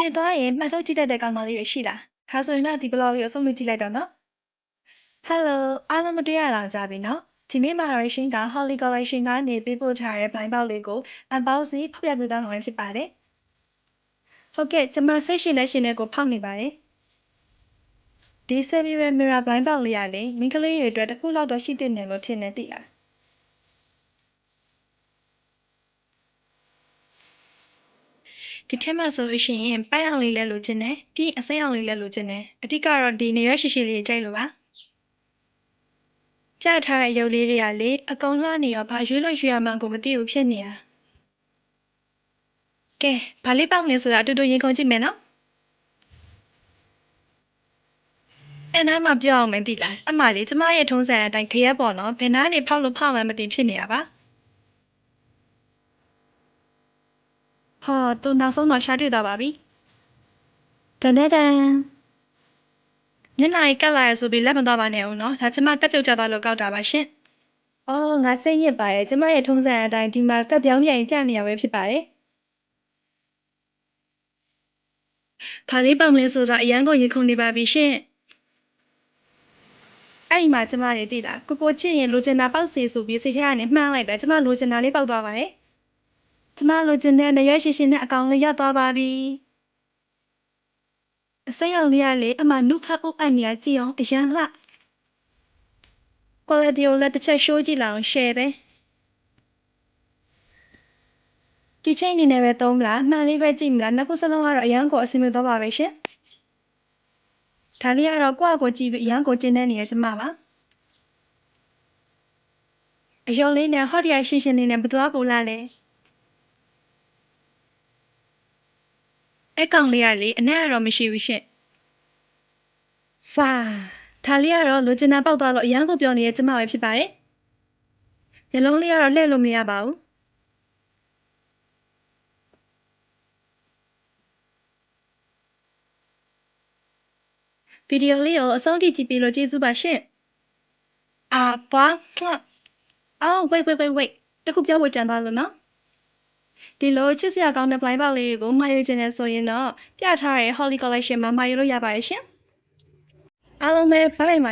နေသွားရင်မှတ်ထုတ်ကြည့်တတ်တဲ့ကောင်မလေးတွေရှိလား။ဒါဆိုရင်တော့ဒီ blog လေးကိုဆုံးဖြတ်ကြည့်လိုက်တော့နော်။ Hello အားလုံးမတွေ့ရတော့ကြပြီနော်။ဒီနေ့မှာရရှင်က Holly Collection ကနေပေးပို့ထားတဲ့ဘိုင်းပေါက်လေးကိုအပေါင်းစီဖျက်ပြသွားမှာဖြစ်ပါတယ်။ဟုတ်ကဲ့ကျွန်မစိတ်ရှင်လက်ရှင်နဲ့ကိုဖောက်နေပါတယ်။ဒီ Cellular Mirror ဘိုင်းပေါက်လေးရလေမိန်းကလေးတွေအတွက်တစ်ခုလောက်တော့ရှိသင့်တယ်လို့ထင်နေသိလား။ဒီထက်မှဆိုလို့ရင်ပန်းအောင်လေးလဲလိုချင်တယ်ပြီးအစိမ်းအောင်လေးလဲလိုချင်တယ်အဓိကတော့ဒီနေရွက်ရှိရှိလေးကြိုက်လို့ပါပြထားတဲ့ရုပ်လေးတွေကလေအကုန်လှနေတော့ဘာရွေးလို့ရွေးရမှန်းကိုမသိဘူးဖြစ်နေတာကဲဘာလေးပေါက်လဲဆိုတာအတူတူရင်ခုန်ကြည့်မယ်နော်အဲ့နားမှာပြောအောင်မသိလားအမလေးကျမရဲ့ထုံးစံအတိုင်းခရက်ပေါ့နော်ဘယ်နားနေဖောက်လို့ဖောက်မှမသိဖြစ်နေတာပါဟောသူနောက်ဆုံးတော့ရှာတွေ့သွားပါပြီတန်တန်ညနေကက်လာရဆိုပြီးလက်မသွားပါနဲ့ဦးနော်ဒါကျမတက်ပြုတ်ကြသွားလို့ကောက်တာပါရှင်အော်ငါစိတ်ညစ်ပါရဲ့ကျမရဲ့ထုံးစံအတိုင်းဒီမှာကက်ပြောင်းပြန်ကြနေရပဲဖြစ်ပါတယ်ဘာလေးပေါက်လဲဆိုတော့အရန်ကိုရင်ခုန်နေပါပြီရှင်အဲ့ဒီမှာကျမရေသိတာကိုချစ်ရင်လိုချင်တာပေါက်စီဆိုပြီးစိတ်ထဲကနေမှန်းလိုက်တယ်ကျမလိုချင်တာလေးပေါက်သွားပါရဲ့ကျမလိုချင်တဲ့နေရွက်ရှိရှိနဲ့အကောင်လေးရောက်သွားပါပြီအစိမ်းအောင်လေးကလေအမနုခပ်ဖို့အန်နေရကြည့်အောင်အရန်လှ quality ကိုလည်းတစ်ချက် show ကြည့်လာအောင် share ပဲဒီချိန်နေနဲ့ပဲသုံးမလားမှန်လေးပဲကြည့်မလားနှစ်ခုစလုံးကတော့အရန်ကိုအဆင်ပြေသွားပါပဲရှင်ဒါလေးကတော့ကိုယ့်အကိုကြည့်ပြီးအရန်ကိုကျင်းနေနေရကျမပါအယုံလေးနဲ့ဟော့တရရှင်းရှင်းလေးနဲ့ဘသူကပူလာလဲအဲ့ကောင်လေးကလေအနက်ကတော့မရှိဘူးရှင်ဖာဒါလေးကတော့လိုချင်တာပေါက်သွားလို့အရန်ကိုပြောနေရကျမပဲဖြစ်ပါတယ်ညလုံးလေးကတော့လှည့်လို့မရပါဘူးဗီဒီယိုလေးကိုအဆုံးထိကြည့်ပြီးလို့ကျေးဇူးပါရှင်ဘာအော် wait တခုပြောဖို့ကြံသွားလို့နော်ဒီလိုချစ်စရာကောင်းတဲ့ blind box လေးတွေကိုမှာယူခြင်းနဲ့ဆိုရင်တော့ပြထားတဲ့ Holly Collection မှာမှာယူလို့ရပါတယ်ရှင်အားလုံးပဲဘိုင်ဘိုင်ပါ